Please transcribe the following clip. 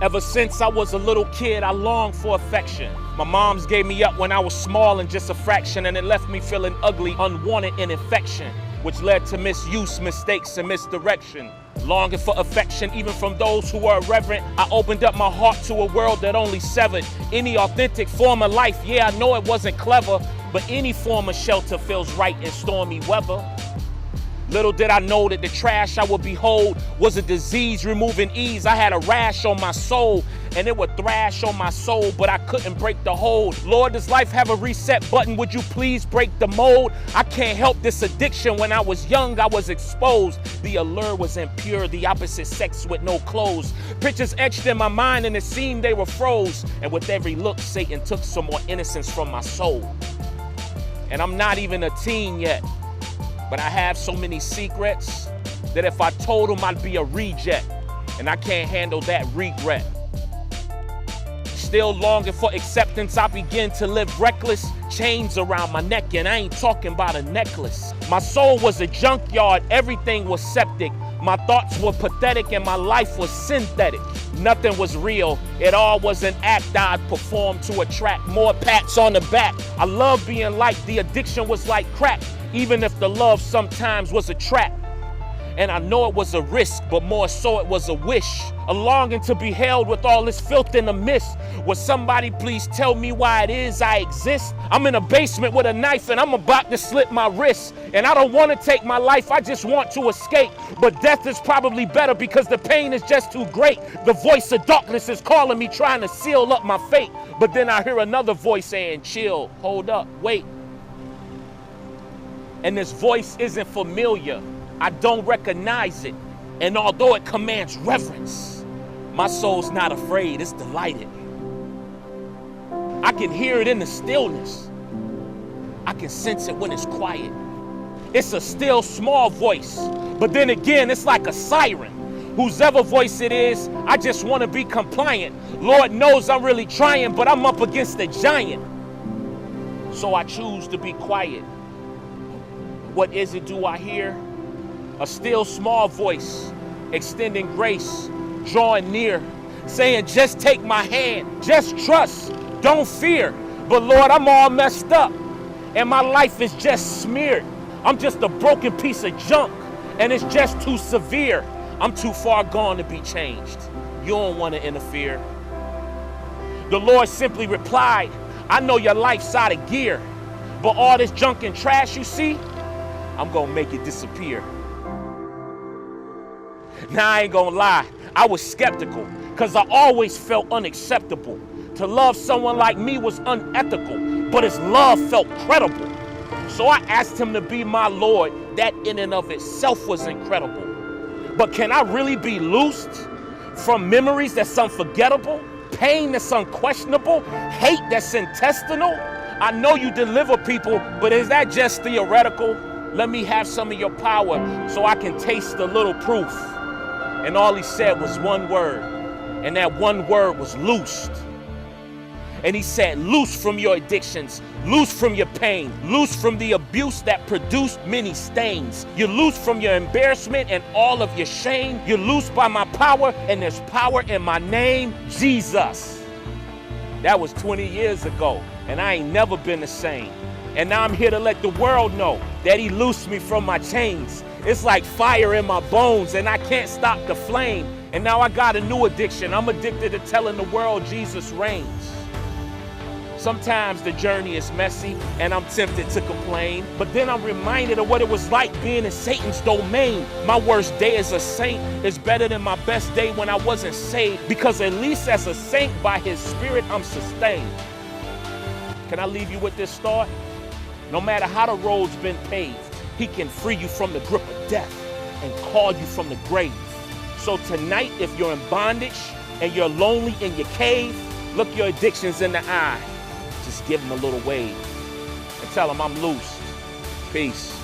Ever since I was a little kid, I longed for affection. My moms gave me up when I was small and just a fraction, and it left me feeling ugly, unwanted, and infection, which led to misuse, mistakes, and misdirection. Longing for affection even from those who are irreverent, I opened up my heart to a world that only severed any authentic form of life. Yeah, I know it wasn't clever, but any form of shelter feels right in stormy weather. Little did I know that the trash I would behold was a disease removing ease. I had a rash on my soul, and it would thrash on my soul, but I couldn't break the hold. Lord, does life have a reset button? Would you please break the mold? I can't help this addiction. When I was young, I was exposed. The allure was impure, the opposite sex with no clothes. Pictures etched in my mind, and it seemed they were froze. And with every look, Satan took some more innocence from my soul. And I'm not even a teen yet, but I have so many secrets that if I told them, I'd be a reject, and I can't handle that regret. Still longing for acceptance, I begin to live reckless. Chains around my neck, and I ain't talking about a necklace. My soul was a junkyard, everything was septic. My thoughts were pathetic, and my life was synthetic. Nothing was real, it all was an act I'd performed to attract more pats on the back. I love being liked, the addiction was like crack, even if the love sometimes was a trap. And I know it was a risk, but more so it was a wish. A longing to be held with all this filth in the mist. Would somebody please tell me why it is I exist? I'm in a basement with a knife and I'm about to slit my wrist. And I don't want to take my life, I just want to escape. But death is probably better because the pain is just too great. The voice of darkness is calling me, trying to seal up my fate. But then I hear another voice saying, chill, hold up, wait. And this voice isn't familiar. I don't recognize it. And although it commands reverence, my soul's not afraid, it's delighted. I can hear it in the stillness. I can sense it when it's quiet. It's a still small voice, but then again, it's like a siren. Whosever voice it is, I just want to be compliant. Lord knows I'm really trying, but I'm up against a giant. So I choose to be quiet. What is it do I hear? A still small voice, extending grace, drawing near, saying, just take my hand, just trust, don't fear. But Lord, I'm all messed up, and my life is just smeared. I'm just a broken piece of junk, and it's just too severe. I'm too far gone to be changed. You don't want to interfere. The Lord simply replied, I know your life's out of gear, but all this junk and trash you see, I'm gonna make it disappear. Now I ain't gonna lie, I was skeptical, cause I always felt unacceptable. To love someone like me was unethical, but his love felt credible. So I asked him to be my Lord. That in and of itself was incredible. But can I really be loosed from memories that's unforgettable, pain that's unquestionable, hate that's intestinal? I know you deliver people, but is that just theoretical? Let me have some of your power so I can taste a little proof. And all he said was one word, and that one word was loosed. And he said, loose from your addictions, loose from your pain, loose from the abuse that produced many stains. You're loose from your embarrassment and all of your shame. You're loose by my power, and there's power in my name, Jesus. That was 20 years ago, and I ain't never been the same. And now I'm here to let the world know that he loosed me from my chains. It's like fire in my bones, and I can't stop the flame. And now I got a new addiction. I'm addicted to telling the world Jesus reigns. Sometimes the journey is messy, and I'm tempted to complain. But then I'm reminded of what it was like being in Satan's domain. My worst day as a saint is better than my best day when I wasn't saved, because at least as a saint, by his spirit, I'm sustained. Can I leave you with this thought? No matter how the road's been paved, he can free you from the grip of death and call you from the grave. So tonight, if you're in bondage and you're lonely in your cave, look your addictions in the eye. Just give them a little wave and tell them I'm loose. Peace.